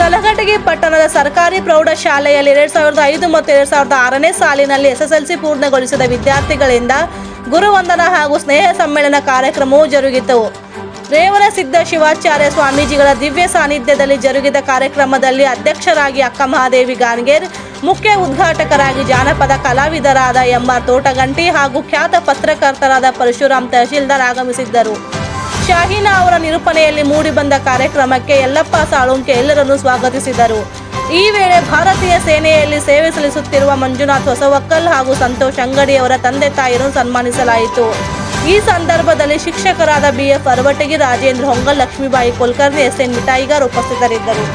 ಕಲಘಟಗಿ ಪಟ್ಟಣದ ಸರ್ಕಾರಿ ಪ್ರೌಢಶಾಲೆಯಲ್ಲಿ 2005 ಮತ್ತು 2006ನೇ ಸಾಲಿನಲ್ಲಿ ಎಸ್ಎಸ್ಎಲ್ಸಿ ಪೂರ್ಣಗೊಳಿಸಿದ ವಿದ್ಯಾರ್ಥಿಗಳಿಂದ ಗುರುವಂದನಾ ಹಾಗೂ ಸ್ನೇಹ ಸಮ್ಮೇಳನ ಕಾರ್ಯಕ್ರಮವು ಜರುಗಿತು. ರೇವಣಸಿದ್ಧ ಶಿವಾಚಾರ್ಯ ಸ್ವಾಮೀಜಿಗಳ ದಿವ್ಯ ಸಾನ್ನಿಧ್ಯದಲ್ಲಿ ಜರುಗಿದ ಕಾರ್ಯಕ್ರಮದಲ್ಲಿ ಅಧ್ಯಕ್ಷರಾಗಿ ಅಕ್ಕ ಮಹಾದೇವಿ ಗಾನ್ಗೇರ್, ಮುಖ್ಯ ಉದ್ಘಾಟಕರಾಗಿ ಜಾನಪದ ಕಲಾವಿದರಾದ ಎಂ.ಆರ್. ತೋಟಗಂಟಿ ಹಾಗೂ ಖ್ಯಾತ ಪತ್ರಕರ್ತರಾದ ಪರಶುರಾಮ್ ತಹಶೀಲ್ದಾರ್ ಆಗಮಿಸಿದ್ದರು. ಶಾಹೀನಾ ಅವರ ನಿರೂಪಣೆಯಲ್ಲಿ ಮೂಡಿಬಂದ ಕಾರ್ಯಕ್ರಮಕ್ಕೆ ಯಲ್ಲಪ್ಪ ಸಾಳುಂಕೆ ಎಲ್ಲರನ್ನೂ ಸ್ವಾಗತಿಸಿದರು. ಈ ವೇಳೆ ಭಾರತೀಯ ಸೇನೆಯಲ್ಲಿ ಸೇವೆ ಸಲ್ಲಿಸುತ್ತಿರುವ ಮಂಜುನಾಥ್ ಹೊಸವಕ್ಕಲ್ ಹಾಗೂ ಸಂತೋಷ್ ಅಂಗಡಿ ಅವರ ತಂದೆ ತಾಯಿಯನ್ನು ಸನ್ಮಾನಿಸಲಾಯಿತು. ಈ ಸಂದರ್ಭದಲ್ಲಿ ಶಿಕ್ಷಕರಾದ ಬಿ.ಎಫ್. ಅರವಟಗಿ, ರಾಜೇಂದ್ರ ಹೊಂಗಲ್, ಲಕ್ಷ್ಮೀಬಾಯಿ ಕುಲಕರ್ಣಿ, ಎಸ್.ಎನ್. ಮಿಠಾಯಿಗಾರ್ ಉಪಸ್ಥಿತರಿದ್ದರು.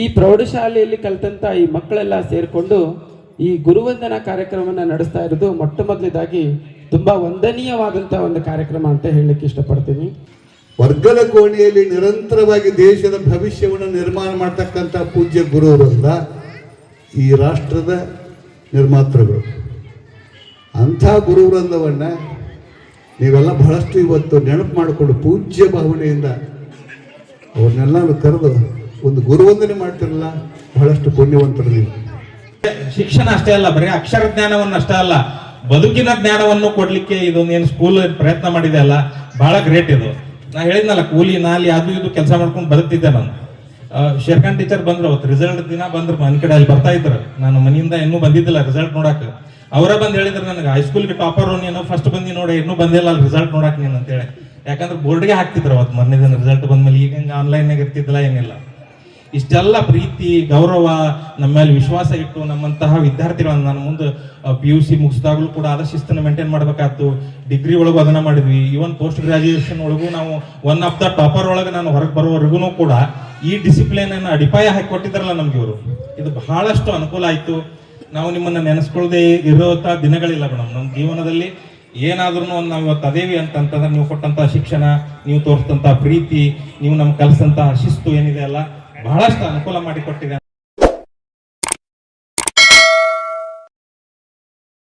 ಈ ಪ್ರೌಢಶಾಲೆಯಲ್ಲಿ ಕಲಿತಂತ ಈ ಮಕ್ಕಳೆಲ್ಲ ಸೇರಿಕೊಂಡು ಈ ಗುರುವಂದನಾ ಕಾರ್ಯಕ್ರಮವನ್ನು ನಡೆಸ್ತಾ ಇರೋದು ಮೊಟ್ಟ ಮೊದಲದಾಗಿ ತುಂಬಾ ವಂದನೀಯವಾದಂಥ ಒಂದು ಕಾರ್ಯಕ್ರಮ ಅಂತ ಹೇಳಲಿಕ್ಕೆ ಇಷ್ಟಪಡ್ತೀನಿ. ವರ್ಗದ ಕೋಣೆಯಲ್ಲಿ ನಿರಂತರವಾಗಿ ದೇಶದ ಭವಿಷ್ಯವನ್ನು ನಿರ್ಮಾಣ ಮಾಡ್ತಕ್ಕಂಥ ಪೂಜ್ಯ ಗುರುವರಿಂದ ಈ ರಾಷ್ಟ್ರದ ನಿರ್ಮಾತೃಗಳು. ಅಂಥ ಗುರುವೃಂದವನ್ನು ನೀವೆಲ್ಲ ಬಹಳಷ್ಟು ಇವತ್ತು ನೆನಪು ಮಾಡಿಕೊಂಡು ಪೂಜ್ಯ ಭಾವನೆಯಿಂದ ಅವ್ರನ್ನೆಲ್ಲ ಕರೆದು ಒಂದು ಗುರುವಂದನೆ ಮಾಡ್ತಿರಲ್ಲ, ಬಹಳಷ್ಟು ಪುಣ್ಯವಂತರು ನೀವು. ಶಿಕ್ಷಣ ಅಷ್ಟೇ ಅಲ್ಲ, ಬರೀ ಅಕ್ಷರ ಜ್ಞಾನವನ್ನು ಅಷ್ಟೇ ಅಲ್ಲ, ಬದುಕಿನ ಜ್ಞಾನವನ್ನು ಕೊಡ್ಲಿಕ್ಕೆ ಇದೊಂದು ಏನು ಸ್ಕೂಲ್ ಪ್ರಯತ್ನ ಮಾಡಿದೆ ಅಲ್ಲ, ಬಹಳ ಗ್ರೇಟ್ ಇದು. ನಾ ಹೇಳಿದ್ನಲ್ಲ, ಕೂಲಿ ನಾಲಿ ಅದು ಇದು ಕೆಲಸ ಮಾಡ್ಕೊಂಡು ಬದುಕ್ತಿದ್ದೆ ನಾನು. ಶೇರ್ಖಾನ್ ಟೀಚರ್ ಬಂದ್ರು, ಅವತ್ತು ರಿಸಲ್ಟ್ ದಿನ ಬಂದ್ರು, ಮನೆ ಕಡೆ ಅಲ್ಲಿ ಬರ್ತಾ ಇದ್ರು. ನಾನು ಮನೆಯಿಂದ ಇನ್ನೂ ಬಂದಿದ್ದಿಲ್ಲ ರಿಸಲ್ಟ್ ನೋಡಕ್. ಅವರ ಬಂದು ಹೇಳಿದ್ರು ನನಗೆ, ಹೈಸ್ಕೂಲ್ಗೆ ಟಾಪರ್ ನೀನು ಫಸ್ಟ್ ಬಂದಿ ನೋಡಿ, ಇನ್ನೂ ಬಂದಿಲ್ಲ ಅಲ್ಲಿ ರಿಸಲ್ಟ್ ನೋಡಕ್ ನೀನು ಅಂತೇಳಿ. ಯಾಕಂದ್ರೆ ಬೋರ್ಡ್ಗೆ ಹಾಕ್ತಿದ್ರು ಅವತ್ತು ಮೊನ್ನೆ ದಿನ ರಿಸಲ್ಟ್ ಬಂದ್ಮೇಲೆ. ಈಗ ಆನ್ಲೈನ್ನಾಗ ಇರ್ತಿದ್ದಿಲ್ಲ, ಏನಿಲ್ಲ. ಇಷ್ಟೆಲ್ಲ ಪ್ರೀತಿ ಗೌರವ ನಮ್ಮ ಮೇಲೆ ವಿಶ್ವಾಸ ಇಟ್ಟು ನಮ್ಮಂತಹ ವಿದ್ಯಾರ್ಥಿಗಳನ್ನು ನಾನು ಮುಂದೆ PUC ಮುಗಿಸಿದಾಗಲೂ ಕೂಡ ಆದ ಶಿಸ್ತನ್ನು ಮೇಂಟೈನ್ ಮಾಡಬೇಕಾಯ್ತು. ಡಿಗ್ರಿ ಒಳಗೂ ಅದನ್ನ ಮಾಡಿದ್ವಿ. ಈವನ್ ಪೋಸ್ಟ್ ಗ್ರಾಜುಯೇಷನ್ ಒಳಗೂ ನಾವು ಒನ್ ಆಫ್ ದ ಟಾಪರ್ ಒಳಗೆ ನಾನು ಹೊರಗೆ ಬರೋವರೆಗೂ ಕೂಡ ಈ ಡಿಸಿಪ್ಲಿನ್ ಅನ್ನು ಅಡಿಪಾಯ ಹಾಕಿ ಕೊಟ್ಟಿದ್ದಾರಲ್ಲ ನಮ್ಗೆ ಇವರು. ಇದು ಬಹಳಷ್ಟು ಅನುಕೂಲ ಆಯ್ತು. ನಾವು ನಿಮ್ಮನ್ನ ನೆನೆಸ್ಕೊಳ್ಳದೆ ಇರೋಂಥ ದಿನಗಳಿಲ್ಲ ಮೇಡಮ್ ನಮ್ಮ ಜೀವನದಲ್ಲಿ. ಏನಾದ್ರೂ ನಾವು ಇವತ್ತು ಅದೇವಿ ಅಂತಂತಂದ್ರೆ ನೀವು ಕೊಟ್ಟಂತ ಶಿಕ್ಷಣ, ನೀವು ತೋರಿಸಿದಂತ ಪ್ರೀತಿ, ನೀವು ನಮ್ಗೆ ಕಲಿಸಂತಹ ಶಿಸ್ತು ಏನಿದೆ ಅಲ್ಲ, ಬಹಳಷ್ಟು ಅನುಕೂಲ ಮಾಡಿಕೊಟ್ಟಿದೆ.